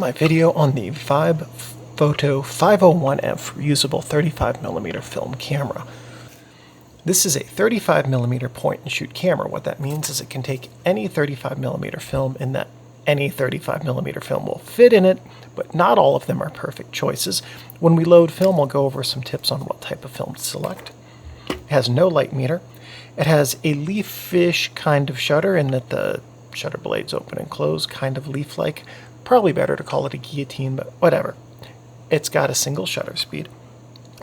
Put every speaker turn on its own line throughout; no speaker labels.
my video on the Vibe Photo 501F reusable 35mm film camera. This is a 35mm point-and-shoot camera. What that means is it can take any 35mm film, and that any 35mm film will fit in it, but not all of them are perfect choices. When we load film, I'll go over some tips on what type of film to select. It has no light meter. It has a leaf-ish kind of shutter in that the shutter blades open and close, kind of leaf-like. Probably better to call it a guillotine, but whatever. It's got a single shutter speed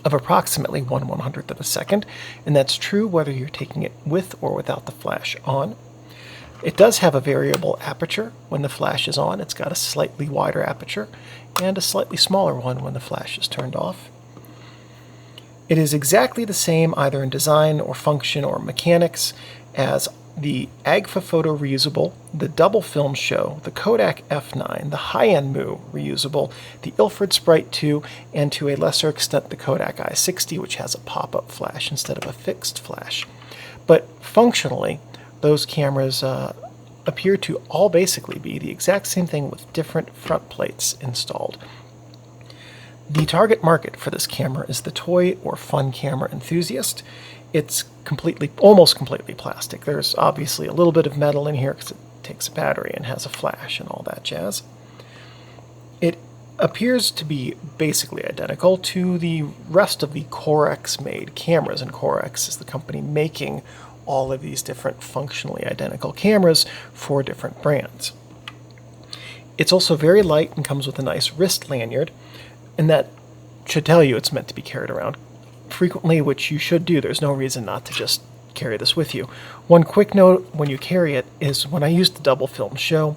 of approximately 1/100th of a second, and that's true whether you're taking it with or without the flash on. It does have a variable aperture when the flash is on. It's got a slightly wider aperture and a slightly smaller one when the flash is turned off. It is exactly the same either in design or function or mechanics as the Agfa Photo reusable, the Dubblefilm Show, the Kodak F9, the high-end Mu reusable, the Ilford Sprite 2, and to a lesser extent the Kodak i60, which has a pop-up flash instead of a fixed flash. But functionally, those cameras appear to all basically be the exact same thing with different front plates installed. The target market for this camera is the toy or fun camera enthusiast. It's almost completely plastic. There's obviously a little bit of metal in here because it takes a battery and has a flash and all that jazz. It appears to be basically identical to the rest of the Corex-made cameras, and Corex is the company making all of these different functionally identical cameras for different brands. It's also very light and comes with a nice wrist lanyard, and that should tell you it's meant to be carried around frequently, which you should do. There's no reason not to just carry this with you. One quick note when you carry it is when I used the Dubblefilm Show,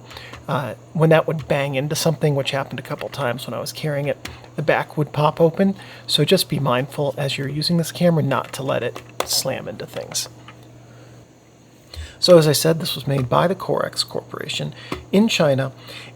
when that would bang into something, which happened a couple times when I was carrying it, the back would pop open. So just be mindful as you're using this camera not to let it slam into things. So as I said, this was made by the Corex Corporation in China.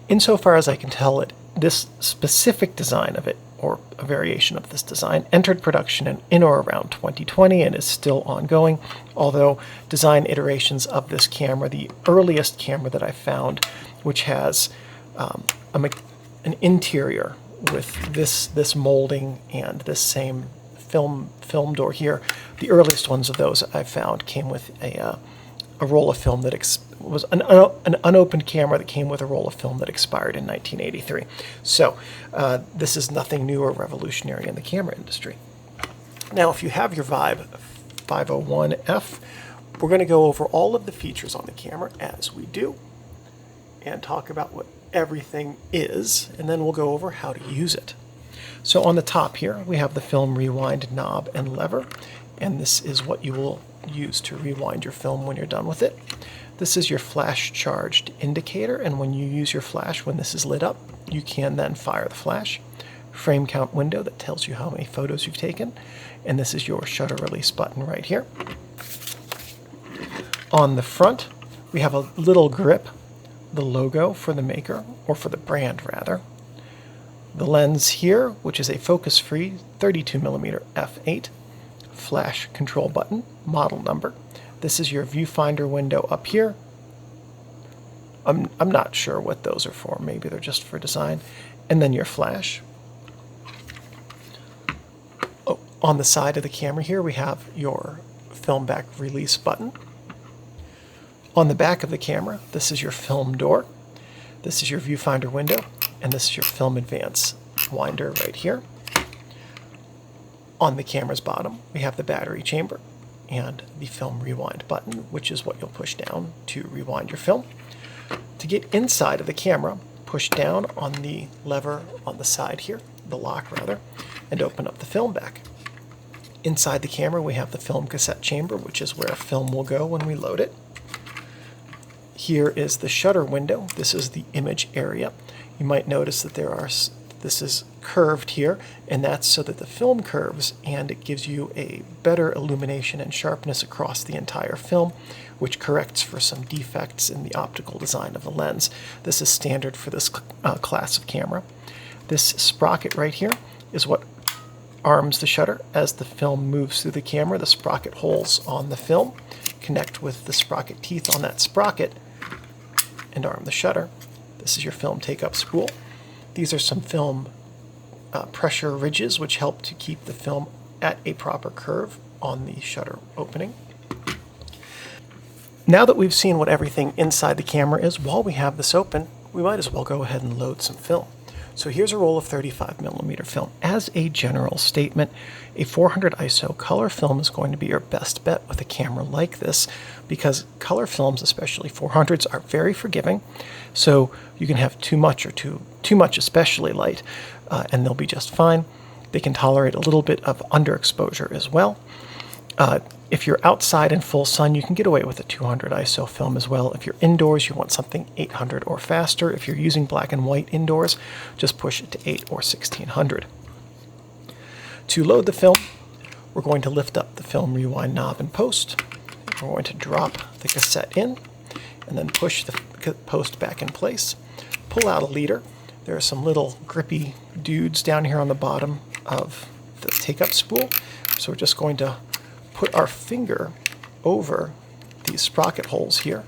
Insofar as I can tell, this specific design of it, or a variation of this design, entered production in or around 2020 and is still ongoing, although design iterations of this camera, the earliest camera that I found, which has an interior with this molding and this same film door here, the earliest ones of those I found came with a roll of film that was an unopened camera that came with a roll of film that expired in 1983. So this is nothing new or revolutionary in the camera industry. Now, if you have your Vibe 501F, we're going to go over all of the features on the camera as we do and talk about what everything is, and then we'll go over how to use it. So on the top here, we have the film rewind knob and lever, and this is what you will use to rewind your film when you're done with it. This is your flash charged indicator, and when you use your flash, when this is lit up, you can then fire the flash. Frame count window that tells you how many photos you've taken, and this is your shutter release button right here. On the front, we have a little grip, the logo for the maker, or for the brand rather. The lens here, which is a focus-free 32mm f8. Flash control button, model number. This is your viewfinder window up here. I'm not sure what those are for. Maybe they're just for design. And then your flash. Oh, on the side of the camera here, we have your film back release button. On the back of the camera, this is your film door. This is your viewfinder window, and this is your film advance winder right here. On the camera's bottom, we have the battery chamber and the film rewind button, which is what you'll push down to rewind your film. To get inside of the camera, push down on the lever on the side here, the lock rather, and open up the film back. Inside the camera, we have the film cassette chamber, which is where film will go when we load it. Here is the shutter window. This is the image area. You might notice that this is curved here, and that's so that the film curves and it gives you a better illumination and sharpness across the entire film, which corrects for some defects in the optical design of the lens. This is standard for this class of camera. This sprocket right here is what arms the shutter. As the film moves through the camera, the sprocket holes on the film connect with the sprocket teeth on that sprocket and arm the shutter. This is your film take-up spool. These are some film pressure ridges which help to keep the film at a proper curve on the shutter opening. Now that we've seen what everything inside the camera is, while we have this open, we might as well go ahead and load some film. So here's a roll of 35mm film. As a general statement, a 400 ISO color film is going to be your best bet with a camera like this, because color films, especially 400s, are very forgiving. So you can have too much or too much especially light, and they'll be just fine. They can tolerate a little bit of underexposure as well. If you're outside in full sun, you can get away with a 200 ISO film as well. If you're indoors, you want something 800 or faster. If you're using black and white indoors, just push it to 8 or 1600. To load the film, we're going to lift up the film rewind knob in post. We're going to drop the cassette in and then push the post back in place. Pull out a leader. There are some little grippy dudes down here on the bottom of the take-up spool. So we're just going to put our finger over these sprocket holes here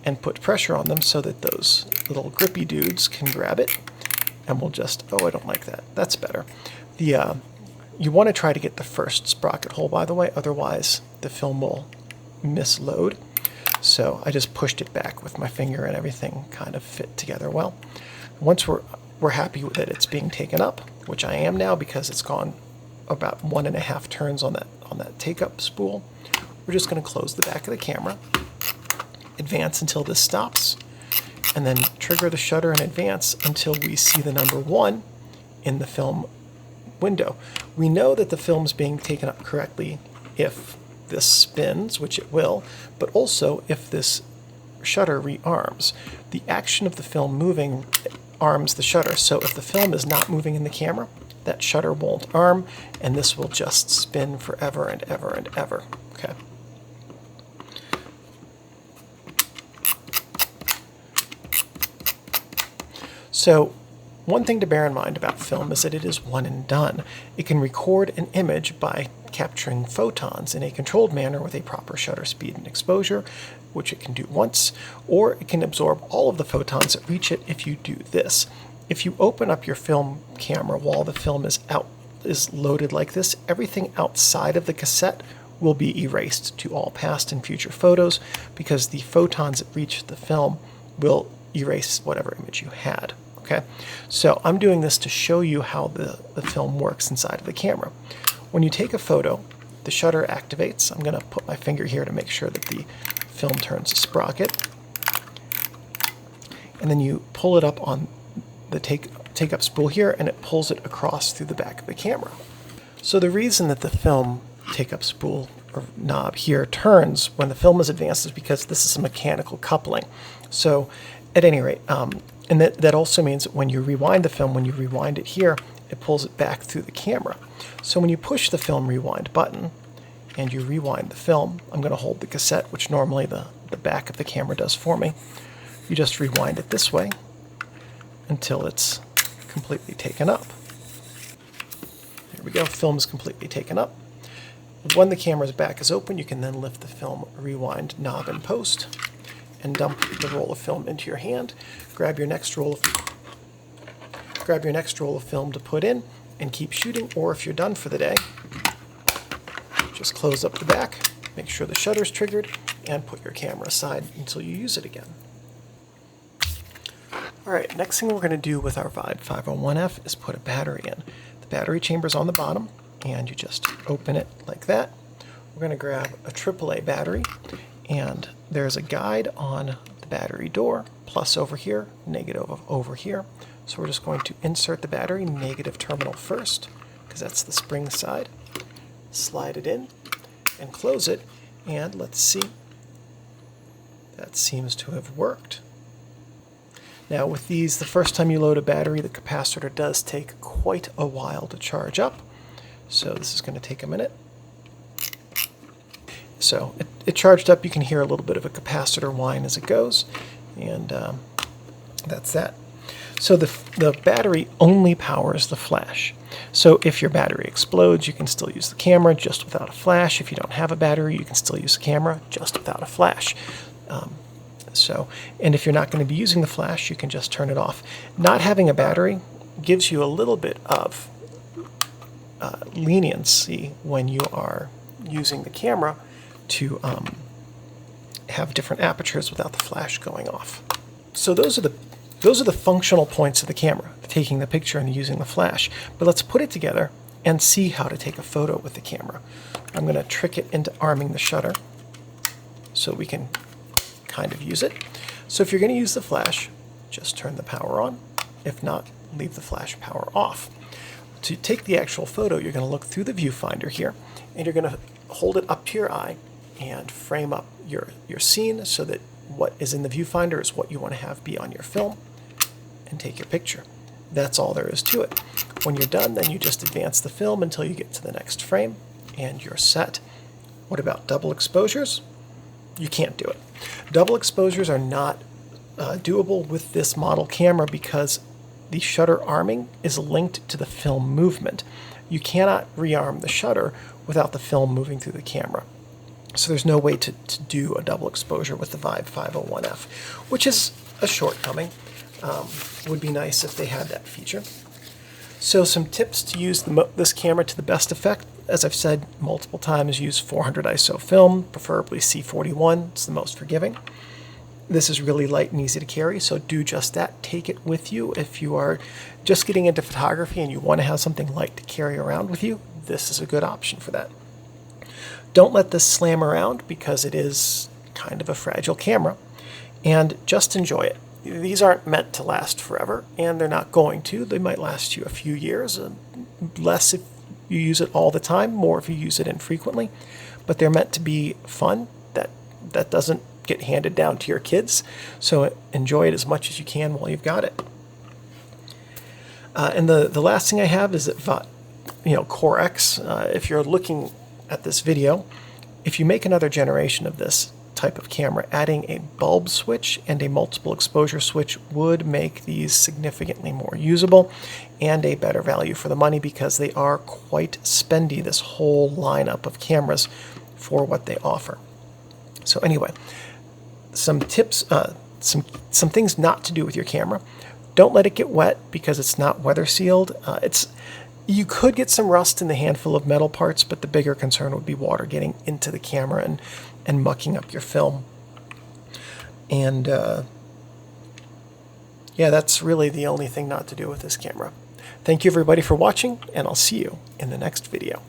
and put pressure on them so that those little grippy dudes can grab it. And we'll just, oh, I don't like that. That's better. You want to try to get the first sprocket hole, by the way, otherwise the film will misload. So I just pushed it back with my finger and everything kind of fit together well. Once we're happy that it's being taken up, which I am now because it's gone about 1.5 turns on that take-up spool, we're just going to close the back of the camera, advance until this stops, and then trigger the shutter and advance until we see the number 1 in the film window. We know that the film's being taken up correctly if this spins, which it will, but also if this shutter rearms. The action of the film moving arms the shutter, so if the film is not moving in the camera, that shutter won't arm, and this will just spin forever and ever and ever. Okay. So one thing to bear in mind about film is that it is one and done. It can record an image by capturing photons in a controlled manner with a proper shutter speed and exposure, which it can do once, or it can absorb all of the photons that reach it if you do this. If you open up your film camera while the film is loaded like this, everything outside of the cassette will be erased to all past and future photos, because the photons that reach the film will erase whatever image you had. Okay, so I'm doing this to show you how the film works inside of the camera. When you take a photo, the shutter activates. I'm going to put my finger here to make sure that the film turns a sprocket. And then you pull it up on the take-up spool here, and it pulls it across through the back of the camera. So the reason that the film take-up spool or knob here turns when the film is advanced is because this is a mechanical coupling. So at any rate, and that also means that when you rewind the film, when you rewind it here, it pulls it back through the camera. So when you push the film rewind button and you rewind the film, I'm going to hold the cassette, which normally the back of the camera does for me. You just rewind it this way until it's completely taken up. There we go, film is completely taken up. When the camera's back is open, you can then lift the film rewind knob in post and dump the roll of film into your hand. Grab your next roll of film to put in and keep shooting, or if you're done for the day, just close up the back, make sure the shutter's triggered, and put your camera aside until you use it again. Alright, next thing we're going to do with our Vibe 501F is put a battery in. The battery chamber's on the bottom, and you just open it like that. We're going to grab a AAA battery, and there's a guide on the battery door, plus over here, negative over here. So we're just going to insert the battery negative terminal first, because that's the spring side. Slide it in and close it, and let's see. That seems to have worked. Now with these, the first time you load a battery, the capacitor does take quite a while to charge up. So this is going to take a minute. So it charged up. You can hear a little bit of a capacitor whine as it goes, and that's that. So the battery only powers the flash. So if your battery explodes, you can still use the camera just without a flash. If you don't have a battery, you can still use the camera just without a flash. And if you're not going to be using the flash, you can just turn it off. Not having a battery gives you a little bit of leniency when you are using the camera to have different apertures without the flash going off. So those are the functional points of the camera, taking the picture and using the flash. But let's put it together and see how to take a photo with the camera. I'm going to trick it into arming the shutter so we can kind of use it. So if you're going to use the flash, just turn the power on. If not, leave the flash power off. To take the actual photo, you're going to look through the viewfinder here, and you're going to hold it up to your eye and frame up your scene so that what is in the viewfinder is what you want to have be on your film, and take your picture. That's all there is to it. When you're done, then you just advance the film until you get to the next frame, and you're set. What about double exposures? You can't do it. Double exposures are not doable with this model camera because the shutter arming is linked to the film movement. You cannot rearm the shutter without the film moving through the camera. So there's no way to do a double exposure with the Vibe 501F, which is a shortcoming. Would be nice if they had that feature. So some tips to use this camera to the best effect. As I've said multiple times, use 400 ISO film, preferably C41. It's the most forgiving. This is really light and easy to carry, so do just that. Take it with you. If you are just getting into photography and you want to have something light to carry around with you, this is a good option for that. Don't let this slam around because it is kind of a fragile camera, and just enjoy it. These aren't meant to last forever, and they're not going to. They might last you a few years, less if you use it all the time, more if you use it infrequently, but they're meant to be fun. That doesn't get handed down to your kids, so enjoy it as much as you can while you've got it. And the last thing I have is that Corex. If you're looking at this video, if you make another generation of this type of camera, adding a bulb switch and a multiple exposure switch would make these significantly more usable and a better value for the money, because they are quite spendy, this whole lineup of cameras, for what they offer. So anyway, some tips, some things not to do with your camera. Don't let it get wet because it's not weather sealed. You could get some rust in the handful of metal parts, but the bigger concern would be water getting into the camera and mucking up your film. And yeah, that's really the only thing not to do with this camera. Thank you everybody for watching, and I'll see you in the next video.